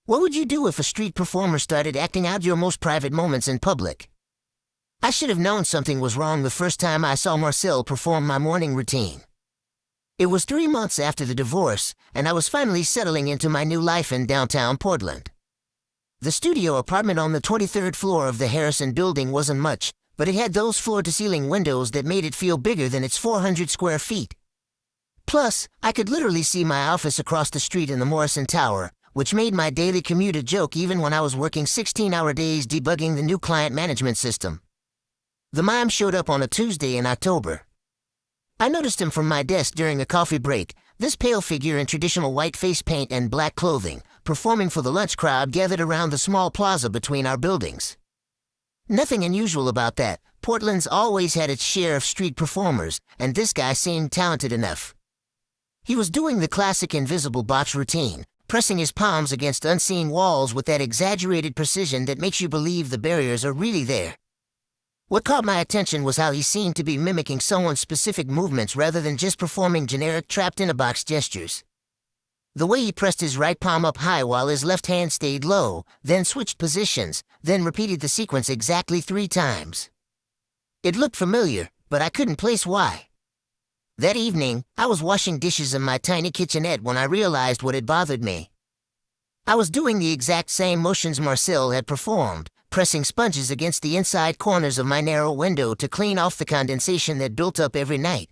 What would you do if a street performer started acting out your most private moments in public? I should have known something was wrong the first time I saw Marcel perform my morning routine. It was 3 months after the divorce, and I was finally settling into my new life in downtown Portland. The studio apartment on the 23rd floor of the Harrison building wasn't much, but it had those floor-to-ceiling windows that made it feel bigger than its 400 square feet. Plus, I could literally see my office across the street in the Morrison Tower, which made my daily commute a joke even when I was working 16-hour days debugging the new client management system. The Mime showed up on a Tuesday in October. I noticed him from my desk during a coffee break, this pale figure in traditional white face paint and black clothing, performing for the lunch crowd gathered around the small plaza between our buildings. Nothing unusual about that. Portland's always had its share of street performers, and this guy seemed talented enough. He was doing the classic invisible botch routine, pressing his palms against unseen walls with that exaggerated precision that makes you believe the barriers are really there. What caught my attention was how he seemed to be mimicking someone's specific movements rather than just performing generic trapped-in-a-box gestures. The way he pressed his right palm up high while his left hand stayed low, then switched positions, then repeated the sequence exactly 3 times. It looked familiar, but I couldn't place why. That evening, I was washing dishes in my tiny kitchenette when I realized what had bothered me. I was doing the exact same motions Marcel had performed, pressing sponges against the inside corners of my narrow window to clean off the condensation that built up every night.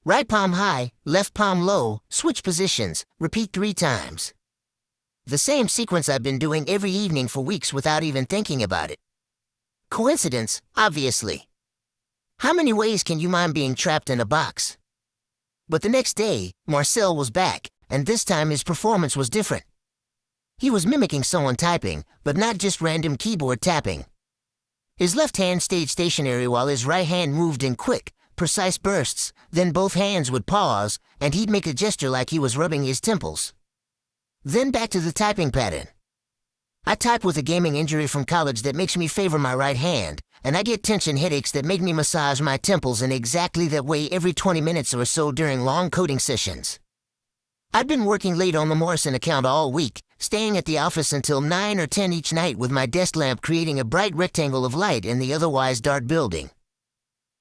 Right palm high, left palm low, switch positions, repeat 3 times. The same sequence I've been doing every evening for weeks without even thinking about it. Coincidence, obviously. How many ways can you mime being trapped in a box? But the next day, Marcel was back, and this time his performance was different. He was mimicking someone typing, but not just random keyboard tapping. His left hand stayed stationary while his right hand moved in quick, precise bursts, then both hands would pause, and he'd make a gesture like he was rubbing his temples. Then back to the typing pattern. I type with a gaming injury from college that makes me favor my right hand, and I get tension headaches that make me massage my temples in exactly that way every 20 minutes or so during long coding sessions. I'd been working late on the Morrison account all week, staying at the office until 9 or 10 each night with my desk lamp creating a bright rectangle of light in the otherwise dark building.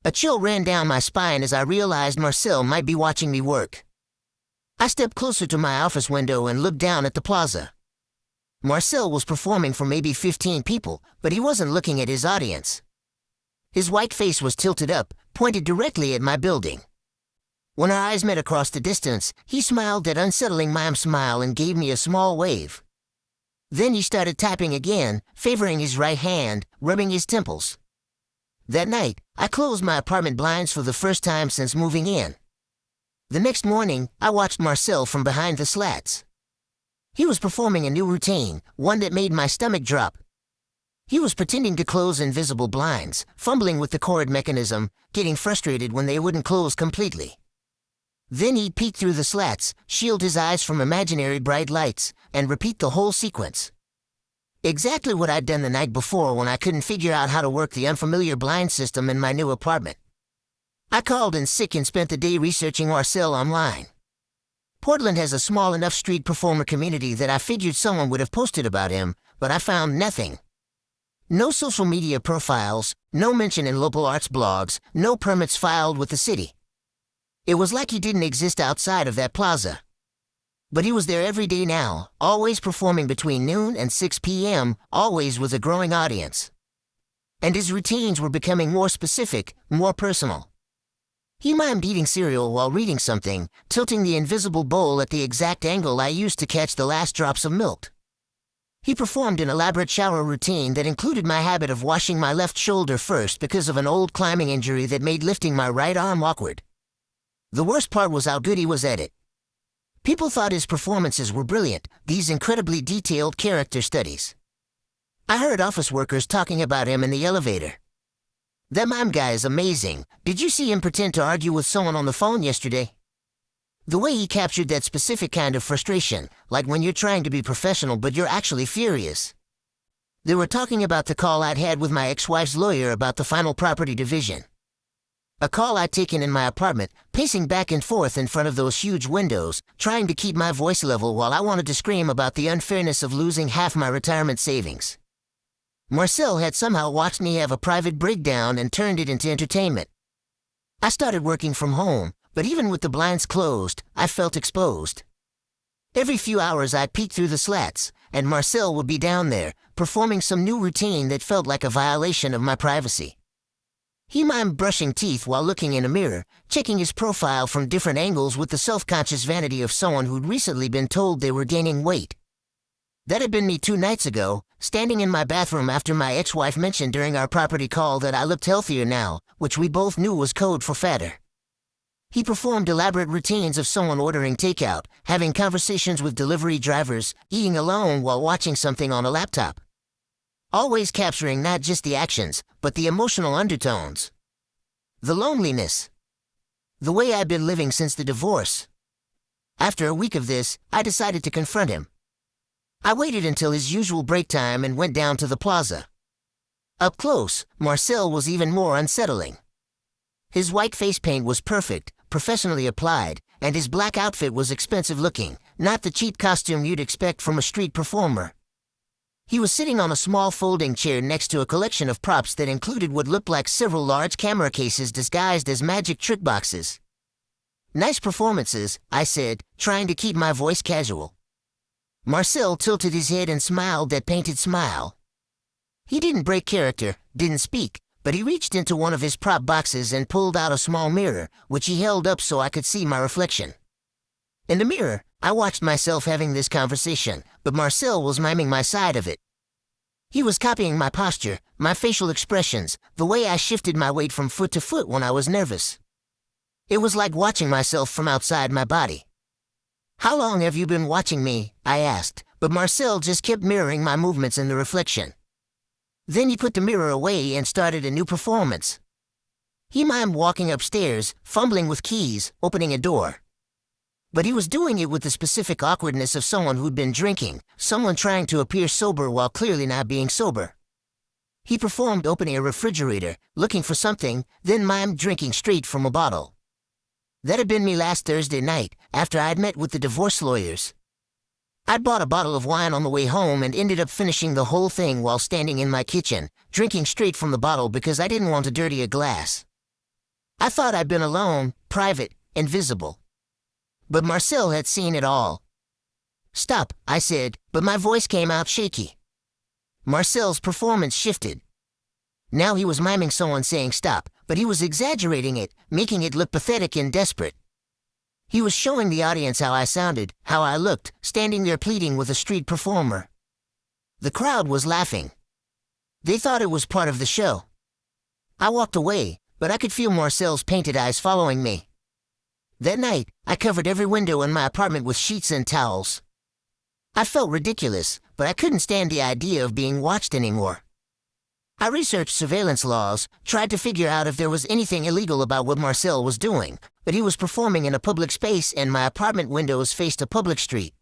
A chill ran down my spine as I realized Marcel might be watching me work. I stepped closer to my office window and looked down at the plaza. Marcel was performing for maybe 15 people, but he wasn't looking at his audience. His white face was tilted up, pointed directly at my building. When our eyes met across the distance, he smiled that unsettling mime smile and gave me a small wave. Then he started tapping again, favoring his right hand, rubbing his temples. That night, I closed my apartment blinds for the first time since moving in. The next morning, I watched Marcel from behind the slats. He was performing a new routine, one that made my stomach drop. He was pretending to close invisible blinds, fumbling with the cord mechanism, getting frustrated when they wouldn't close completely. Then he'd peek through the slats, shield his eyes from imaginary bright lights, and repeat the whole sequence. Exactly what I'd done the night before when I couldn't figure out how to work the unfamiliar blind system in my new apartment. I called in sick and spent the day researching Marcel online. Portland has a small enough street performer community that I figured someone would have posted about him, but I found nothing. No social media profiles, no mention in local arts blogs, no permits filed with the city. It was like he didn't exist outside of that plaza. But he was there every day now, always performing between noon and 6 p.m., always with a growing audience. And his routines were becoming more specific, more personal. He mimed eating cereal while reading something, tilting the invisible bowl at the exact angle I used to catch the last drops of milk. He performed an elaborate shower routine that included my habit of washing my left shoulder first because of an old climbing injury that made lifting my right arm awkward. The worst part was how good he was at it. People thought his performances were brilliant, these incredibly detailed character studies. I heard office workers talking about him in the elevator. That mime guy is amazing. Did you see him pretend to argue with someone on the phone yesterday? The way he captured that specific kind of frustration, like when you're trying to be professional but you're actually furious. They were talking about the call I'd had with my ex-wife's lawyer about the final property division. A call I'd taken in my apartment, pacing back and forth in front of those huge windows, trying to keep my voice level while I wanted to scream about the unfairness of losing half my retirement savings. Marcel had somehow watched me have a private breakdown and turned it into entertainment. I started working from home, but even with the blinds closed, I felt exposed. Every few hours I'd peek through the slats, and Marcel would be down there, performing some new routine that felt like a violation of my privacy. He mimed brushing teeth while looking in a mirror, checking his profile from different angles with the self-conscious vanity of someone who'd recently been told they were gaining weight. That had been me 2 nights ago, standing in my bathroom after my ex-wife mentioned during our property call that I looked healthier now, which we both knew was code for fatter. He performed elaborate routines of someone ordering takeout, having conversations with delivery drivers, eating alone while watching something on a laptop. Always capturing not just the actions, but the emotional undertones. The loneliness. The way I'd been living since the divorce. After a week of this, I decided to confront him. I waited until his usual break time and went down to the plaza. Up close, Marcel was even more unsettling. His white face paint was perfect, professionally applied, and his black outfit was expensive looking, not the cheap costume you'd expect from a street performer. He was sitting on a small folding chair next to a collection of props that included what looked like several large camera cases disguised as magic trick boxes. "Nice performances," I said, trying to keep my voice casual. Marcel tilted his head and smiled that painted smile. He didn't break character, didn't speak, but he reached into one of his prop boxes and pulled out a small mirror, which he held up so I could see my reflection. In the mirror, I watched myself having this conversation, but Marcel was miming my side of it. He was copying my posture, my facial expressions, the way I shifted my weight from foot to foot when I was nervous. It was like watching myself from outside my body. "How long have you been watching me?" I asked, but Marcel just kept mirroring my movements in the reflection. Then he put the mirror away and started a new performance. He mimed walking upstairs, fumbling with keys, opening a door. But he was doing it with the specific awkwardness of someone who'd been drinking, someone trying to appear sober while clearly not being sober. He performed opening a refrigerator, looking for something, then mimed drinking straight from a bottle. That had been me last Thursday night, after I'd met with the divorce lawyers. I'd bought a bottle of wine on the way home and ended up finishing the whole thing while standing in my kitchen, drinking straight from the bottle because I didn't want to dirty a glass. I thought I'd been alone, private, invisible. But Marcel had seen it all. "Stop," I said, but my voice came out shaky. Marcel's performance shifted. Now he was miming someone saying stop, but he was exaggerating it, making it look pathetic and desperate. He was showing the audience how I sounded, how I looked, standing there pleading with a street performer. The crowd was laughing. They thought it was part of the show. I walked away, but I could feel Marcel's painted eyes following me. That night, I covered every window in my apartment with sheets and towels. I felt ridiculous, but I couldn't stand the idea of being watched anymore. I researched surveillance laws, tried to figure out if there was anything illegal about what Marcel was doing, but he was performing in a public space and my apartment windows faced a public street.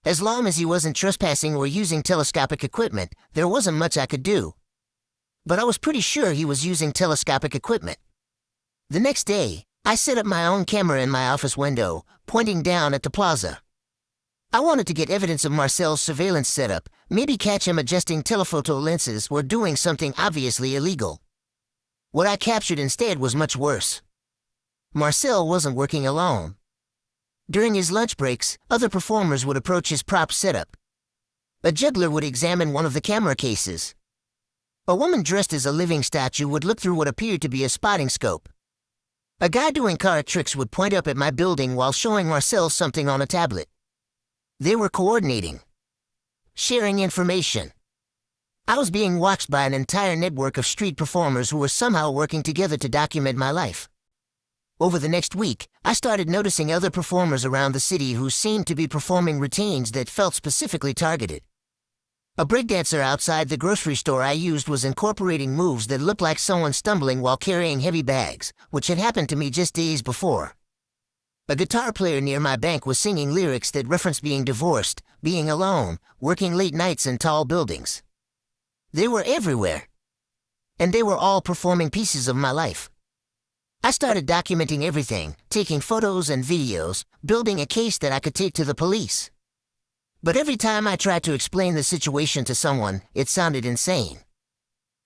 As long as he wasn't trespassing or using telescopic equipment, there wasn't much I could do. But I was pretty sure he was using telescopic equipment. The next day, I set up my own camera in my office window, pointing down at the plaza. I wanted to get evidence of Marcel's surveillance setup, maybe catch him adjusting telephoto lenses or doing something obviously illegal. What I captured instead was much worse. Marcel wasn't working alone. During his lunch breaks, other performers would approach his prop setup. A juggler would examine one of the camera cases. A woman dressed as a living statue would look through what appeared to be a spotting scope. A guy doing card tricks would point up at my building while showing Marcel something on a tablet. They were coordinating, sharing information. I was being watched by an entire network of street performers who were somehow working together to document my life. Over the next week, I started noticing other performers around the city who seemed to be performing routines that felt specifically targeted. A breakdancer outside the grocery store I used was incorporating moves that looked like someone stumbling while carrying heavy bags, which had happened to me just days before. A guitar player near my bank was singing lyrics that referenced being divorced, being alone, working late nights in tall buildings. They were everywhere. And they were all performing pieces of my life. I started documenting everything, taking photos and videos, building a case that I could take to the police. But every time I tried to explain the situation to someone, it sounded insane.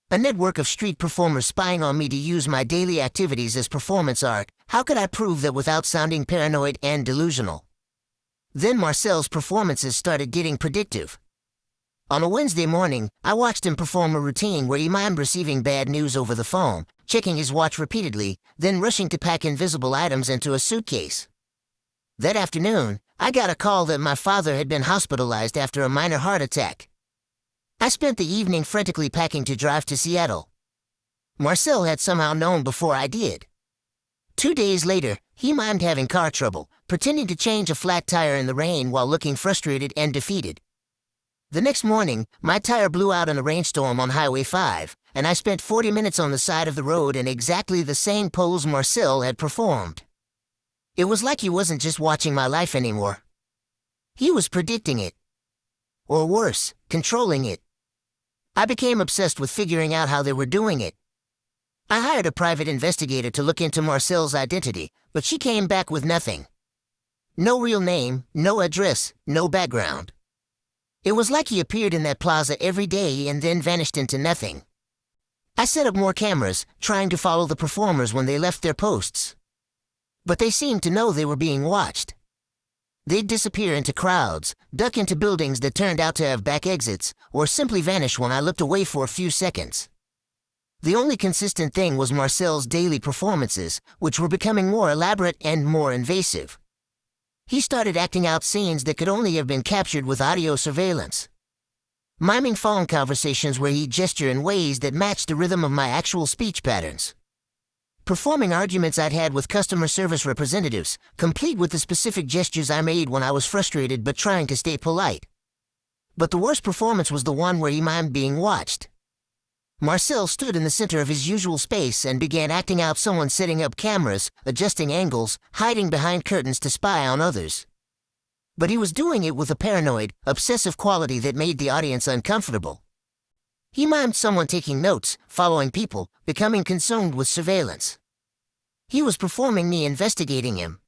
A network of street performers spying on me to use my daily activities as performance art. How could I prove that without sounding paranoid and delusional? Then Marcel's performances started getting predictive. On a Wednesday morning, I watched him perform a routine where he mimed receiving bad news over the phone, checking his watch repeatedly, then rushing to pack invisible items into a suitcase. That afternoon, I got a call that my father had been hospitalized after a minor heart attack. I spent the evening frantically packing to drive to Seattle. Marcel had somehow known before I did. 2 days later, he mimed having car trouble, pretending to change a flat tire in the rain while looking frustrated and defeated. The next morning, my tire blew out in a rainstorm on Highway 5, and I spent 40 minutes on the side of the road in exactly the same pose Marcel had performed. It was like he wasn't just watching my life anymore. He was predicting it. Or worse, controlling it. I became obsessed with figuring out how they were doing it. I hired a private investigator to look into Marcel's identity, but she came back with nothing. No real name, no address, no background. It was like he appeared in that plaza every day and then vanished into nothing. I set up more cameras, trying to follow the performers when they left their posts. But they seemed to know they were being watched. They'd disappear into crowds, duck into buildings that turned out to have back exits, or simply vanish when I looked away for a few seconds. The only consistent thing was Marcel's daily performances, which were becoming more elaborate and more invasive. He started acting out scenes that could only have been captured with audio surveillance. Miming phone conversations where he'd gesture in ways that matched the rhythm of my actual speech patterns. Performing arguments I'd had with customer service representatives, complete with the specific gestures I made when I was frustrated but trying to stay polite. But the worst performance was the one where he mimed being watched. Marcel stood in the center of his usual space and began acting out someone setting up cameras, adjusting angles, hiding behind curtains to spy on others. But he was doing it with a paranoid, obsessive quality that made the audience uncomfortable. He mimed someone taking notes, following people, becoming consumed with surveillance. He was performing me investigating him.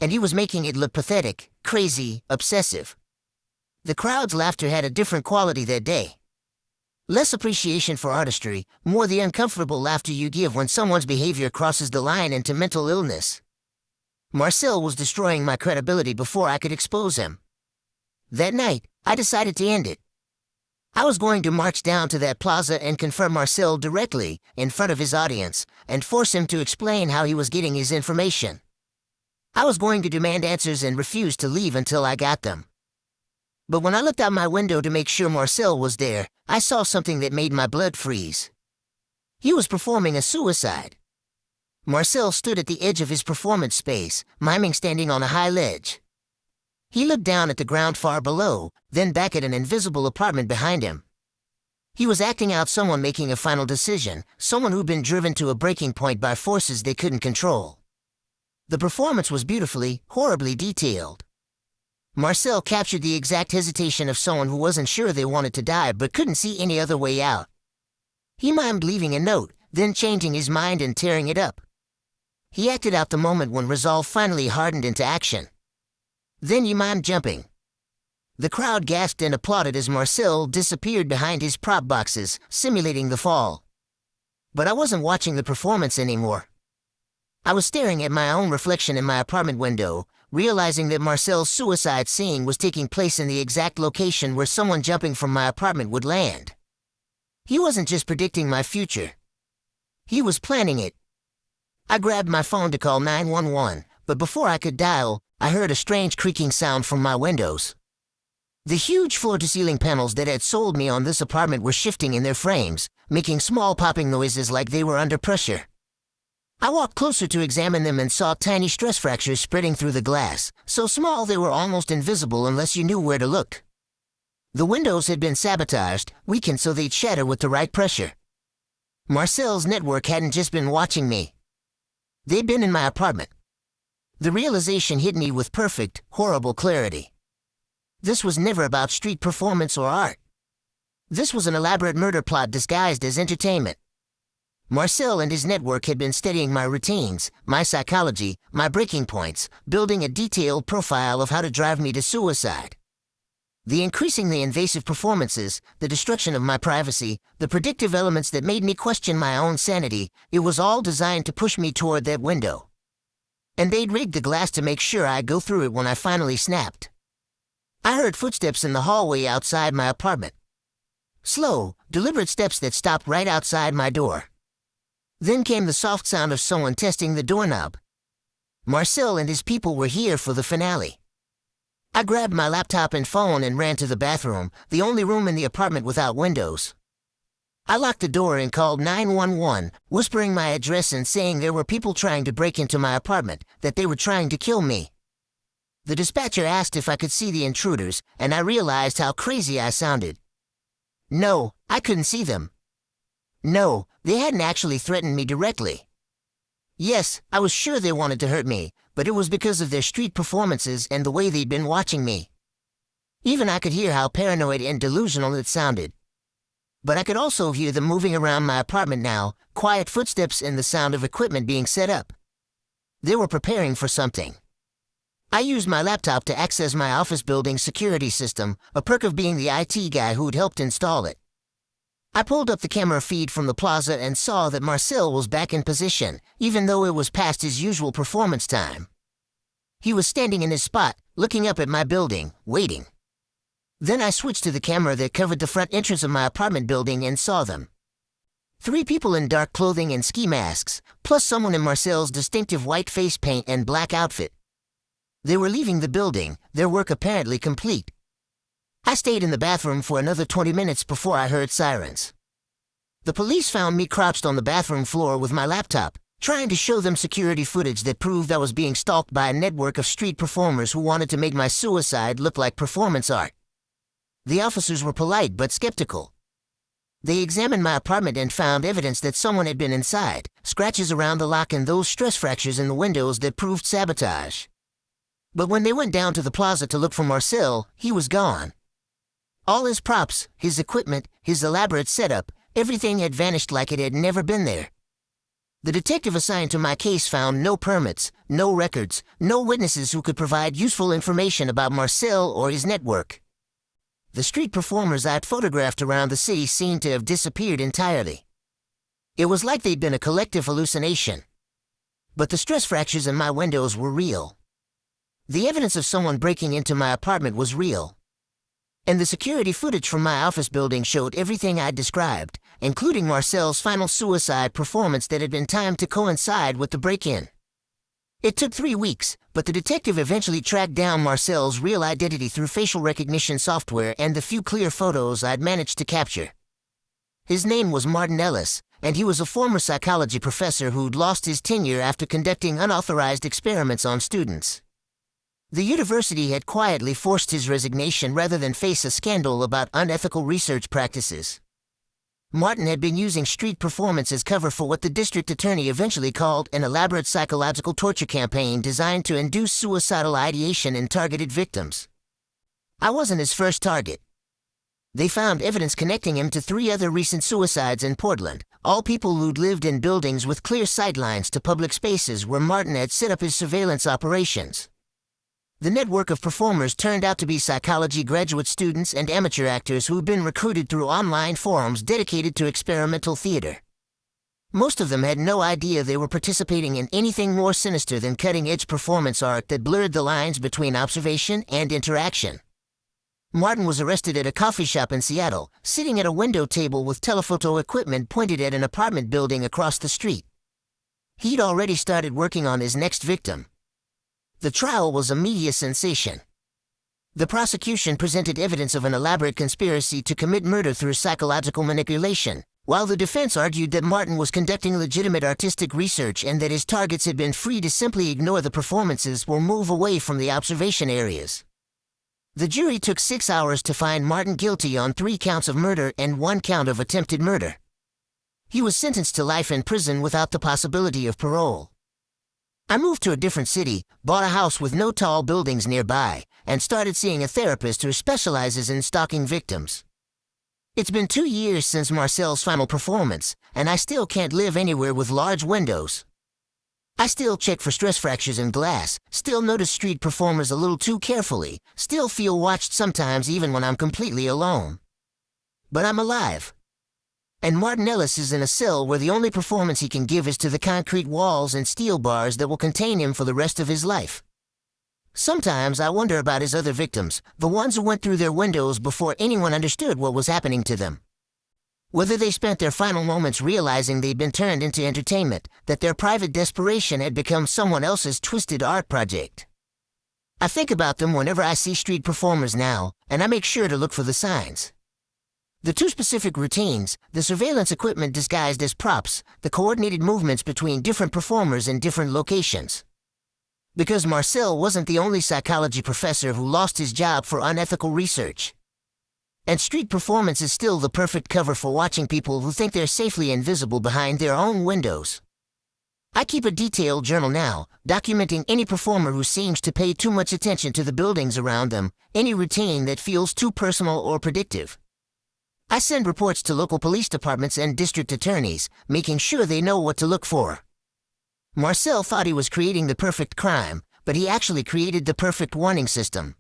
And he was making it look pathetic, crazy, obsessive. The crowd's laughter had a different quality that day. Less appreciation for artistry, more the uncomfortable laughter you give when someone's behavior crosses the line into mental illness. Marcel was destroying my credibility before I could expose him. That night, I decided to end it. I was going to march down to that plaza and confront Marcel directly, in front of his audience, and force him to explain how he was getting his information. I was going to demand answers and refuse to leave until I got them. But when I looked out my window to make sure Marcel was there, I saw something that made my blood freeze. He was performing a suicide. Marcel stood at the edge of his performance space, miming standing on a high ledge. He looked down at the ground far below, then back at an invisible apartment behind him. He was acting out someone making a final decision, someone who'd been driven to a breaking point by forces they couldn't control. The performance was beautifully, horribly detailed. Marcel captured the exact hesitation of someone who wasn't sure they wanted to die but couldn't see any other way out. He mimed leaving a note, then changing his mind and tearing it up. He acted out the moment when resolve finally hardened into action. Then he mimed jumping. The crowd gasped and applauded as Marcel disappeared behind his prop boxes, simulating the fall. But I wasn't watching the performance anymore. I was staring at my own reflection in my apartment window, realizing that Marcel's suicide scene was taking place in the exact location where someone jumping from my apartment would land. He wasn't just predicting my future. He was planning it. I grabbed my phone to call 911, but before I could dial, I heard a strange creaking sound from my windows. The huge floor-to-ceiling panels that had sold me on this apartment were shifting in their frames, making small popping noises like they were under pressure. I walked closer to examine them and saw tiny stress fractures spreading through the glass, so small they were almost invisible unless you knew where to look. The windows had been sabotaged, weakened so they'd shatter with the right pressure. Marcel's network hadn't just been watching me. They'd been in my apartment. The realization hit me with perfect, horrible clarity. This was never about street performance or art. This was an elaborate murder plot disguised as entertainment. Marcel and his network had been studying my routines, my psychology, my breaking points, building a detailed profile of how to drive me to suicide. The increasingly invasive performances, the destruction of my privacy, the predictive elements that made me question my own sanity, it was all designed to push me toward that window. And they'd rigged the glass to make sure I'd go through it when I finally snapped. I heard footsteps in the hallway outside my apartment. Slow, deliberate steps that stopped right outside my door. Then came the soft sound of someone testing the doorknob. Marcel and his people were here for the finale. I grabbed my laptop and phone and ran to the bathroom, the only room in the apartment without windows. I locked the door and called 911, whispering my address and saying there were people trying to break into my apartment, that they were trying to kill me. The dispatcher asked if I could see the intruders, and I realized how crazy I sounded. No, I couldn't see them. No, they hadn't actually threatened me directly. Yes, I was sure they wanted to hurt me, but it was because of their street performances and the way they'd been watching me. Even I could hear how paranoid and delusional it sounded. But I could also hear them moving around my apartment now, quiet footsteps and the sound of equipment being set up. They were preparing for something. I used my laptop to access my office building's security system, a perk of being the IT guy who'd helped install it. I pulled up the camera feed from the plaza and saw that Marcel was back in position, even though it was past his usual performance time. He was standing in his spot, looking up at my building, waiting. Then I switched to the camera that covered the front entrance of my apartment building and saw them. 3 people in dark clothing and ski masks, plus someone in Marcel's distinctive white face paint and black outfit. They were leaving the building, their work apparently complete. I stayed in the bathroom for another 20 minutes before I heard sirens. The police found me crouched on the bathroom floor with my laptop, trying to show them security footage that proved I was being stalked by a network of street performers who wanted to make my suicide look like performance art. The officers were polite but skeptical. They examined my apartment and found evidence that someone had been inside, scratches around the lock and those stress fractures in the windows that proved sabotage. But when they went down to the plaza to look for Marcel, he was gone. All his props, his equipment, his elaborate setup, everything had vanished like it had never been there. The detective assigned to my case found no permits, no records, no witnesses who could provide useful information about Marcel or his network. The street performers I'd photographed around the city seemed to have disappeared entirely. It was like they'd been a collective hallucination. But the stress fractures in my windows were real. The evidence of someone breaking into my apartment was real. And the security footage from my office building showed everything I'd described, including Marcel's final suicide performance that had been timed to coincide with the break-in. It took 3 weeks, but the detective eventually tracked down Marcel's real identity through facial recognition software and the few clear photos I'd managed to capture. His name was Martin Ellis, and he was a former psychology professor who'd lost his tenure after conducting unauthorized experiments on students. The university had quietly forced his resignation rather than face a scandal about unethical research practices. Martin had been using street performance as cover for what the district attorney eventually called an elaborate psychological torture campaign designed to induce suicidal ideation in targeted victims. I wasn't his first target. They found evidence connecting him to 3 other recent suicides in Portland, all people who'd lived in buildings with clear sightlines to public spaces where Martin had set up his surveillance operations. The network of performers turned out to be psychology graduate students and amateur actors who'd been recruited through online forums dedicated to experimental theater. Most of them had no idea they were participating in anything more sinister than cutting-edge performance art that blurred the lines between observation and interaction. Martin was arrested at a coffee shop in Seattle, sitting at a window table with telephoto equipment pointed at an apartment building across the street. He'd already started working on his next victim. The trial was a media sensation. The prosecution presented evidence of an elaborate conspiracy to commit murder through psychological manipulation, while the defense argued that Martin was conducting legitimate artistic research and that his targets had been free to simply ignore the performances or move away from the observation areas. The jury took 6 hours to find Martin guilty on 3 counts of murder and 1 count of attempted murder. He was sentenced to life in prison without the possibility of parole. I moved to a different city, bought a house with no tall buildings nearby, and started seeing a therapist who specializes in stalking victims. It's been 2 years since Marcel's final performance, and I still can't live anywhere with large windows. I still check for stress fractures in glass, still notice street performers a little too carefully, still feel watched sometimes even when I'm completely alone. But I'm alive. And Martin Ellis is in a cell where the only performance he can give is to the concrete walls and steel bars that will contain him for the rest of his life. Sometimes I wonder about his other victims, the ones who went through their windows before anyone understood what was happening to them. Whether they spent their final moments realizing they'd been turned into entertainment, that their private desperation had become someone else's twisted art project. I think about them whenever I see street performers now, and I make sure to look for the signs. The two specific routines, the surveillance equipment disguised as props, the coordinated movements between different performers in different locations. Because Marcel wasn't the only psychology professor who lost his job for unethical research. And street performance is still the perfect cover for watching people who think they're safely invisible behind their own windows. I keep a detailed journal now, documenting any performer who seems to pay too much attention to the buildings around them, any routine that feels too personal or predictive. I send reports to local police departments and district attorneys, making sure they know what to look for. Marcel thought he was creating the perfect crime, but he actually created the perfect warning system.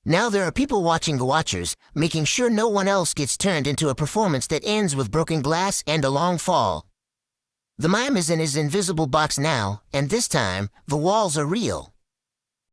Now there are people watching the watchers, making sure no one else gets turned into a performance that ends with broken glass and a long fall. The mime is in his invisible box now, and this time, the walls are real.